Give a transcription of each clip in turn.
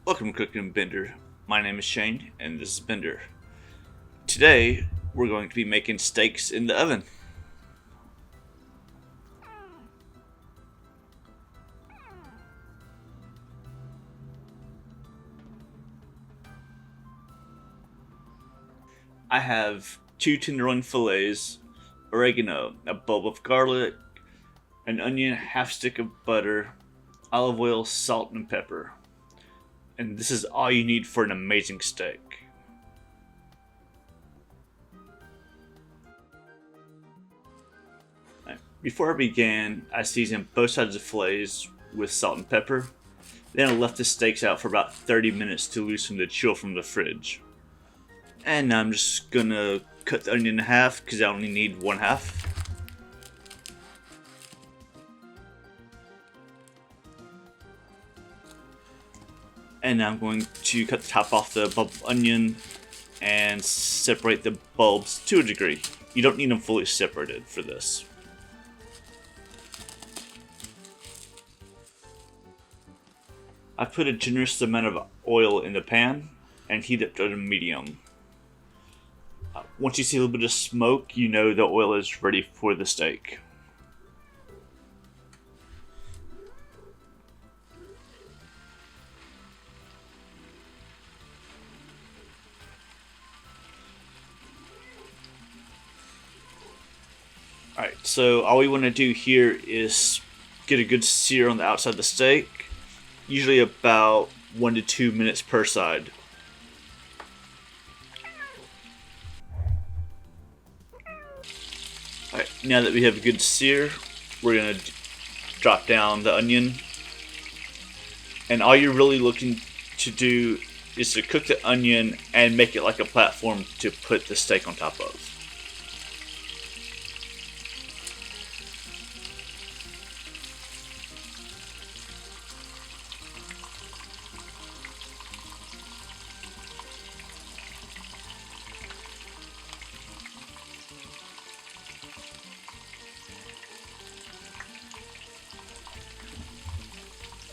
Welcome to Cooking Bender. My name is Shane, and this is Bender. Today, we're going to be making steaks in the oven. I have 2 tenderloin fillets, oregano, a bulb of garlic, an onion, half stick of butter, olive oil, salt, and pepper. And this is all you need for an amazing steak. Before I began, I seasoned both sides of the fillets with salt and pepper. Then I left the steaks out for about 30 minutes to loosen the chill from the fridge. And now I'm just gonna cut the onion in half because I only need 1/2. And now I'm going to cut the top off the bulb onion and separate the bulbs to a degree. You don't need them fully separated for this. I put a generous amount of oil in the pan and heat it to medium. Once you see a little bit of smoke, you know the oil is ready for the steak. Alright, so all we want to do here is get a good sear on the outside of the steak, usually about 1 to 2 minutes per side. Alright, now that we have a good sear, we're going to drop down the onion. And all you're really looking to do is to cook the onion and make it like a platform to put the steak on top of.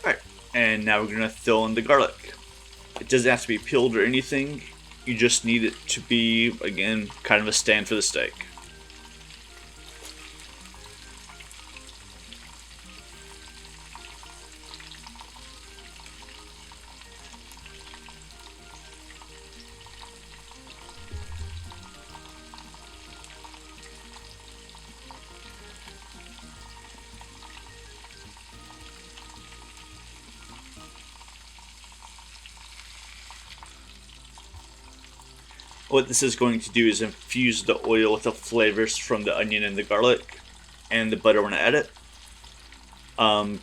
Alright, and now we're going to throw in the garlic. It doesn't have to be peeled or anything, you just need it to be, again, kind of a stand for the steak. What this is going to do is infuse the oil with the flavors from the onion and the garlic and the butter when I add it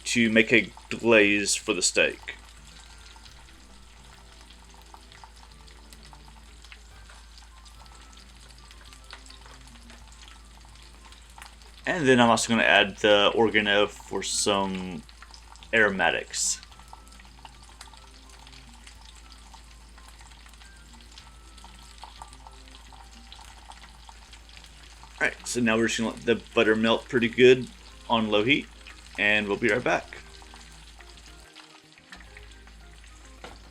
to make a glaze for the steak. And then I'm also going to add the oregano for some aromatics. Alright, so now we're just going to let the butter melt pretty good on low heat, and we'll be right back.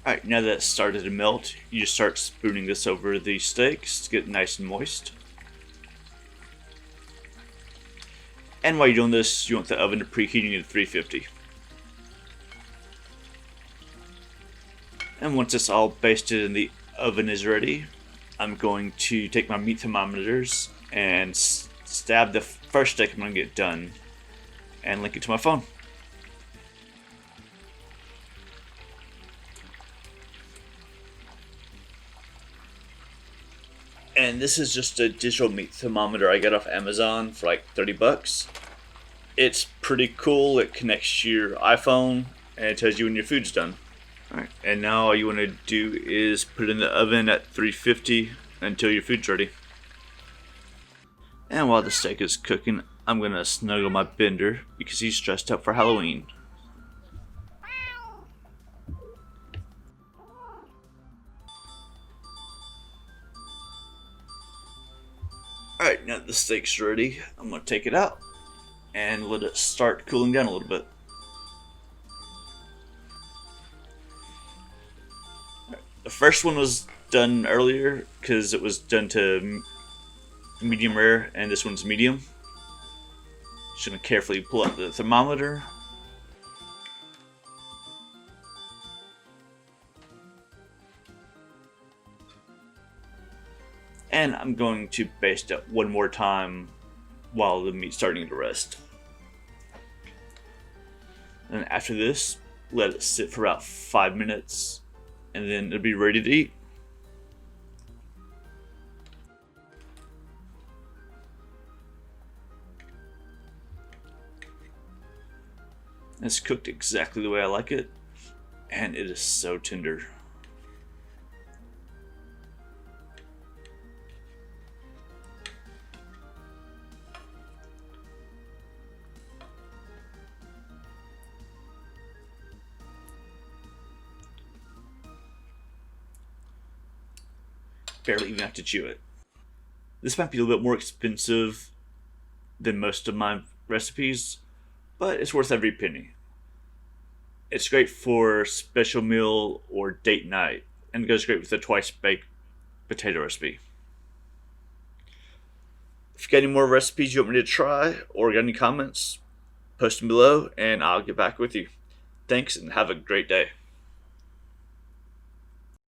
Alright, now that it's started to melt, you just start spooning this over the steaks to get it nice and moist. And while you're doing this, you want the oven to preheating to 350. And once it's all basted and the oven is ready, I'm going to take my meat thermometers and stab the first steak I'm going to get done and link it to my phone. And this is just a digital meat thermometer I got off Amazon for like 30 bucks. It's pretty cool. It connects to your iPhone and it tells you when your food's done. Alright, and now all you want to do is put it in the oven at 350 until your food's ready. And while the steak is cooking, I'm going to snuggle my Bender because he's dressed up for Halloween. Alright, now that the steak's ready, I'm going to take it out and let it start cooling down a little bit. The first one was done earlier because it was done to medium rare, and this one's medium. Just gonna carefully pull out the thermometer. And I'm going to baste it one more time while the meat's starting to rest. And after this, let it sit for about 5 minutes, and then it'll be ready to eat. It's cooked exactly the way I like it, and it is so tender. Barely even have to chew it. This might be a little bit more expensive than most of my recipes, but it's worth every penny. It's great for special meal or date night, and it goes great with the twice baked potato recipe. If you got any more recipes you want me to try, or got any comments, post them below and I'll get back with you. Thanks and have a great day.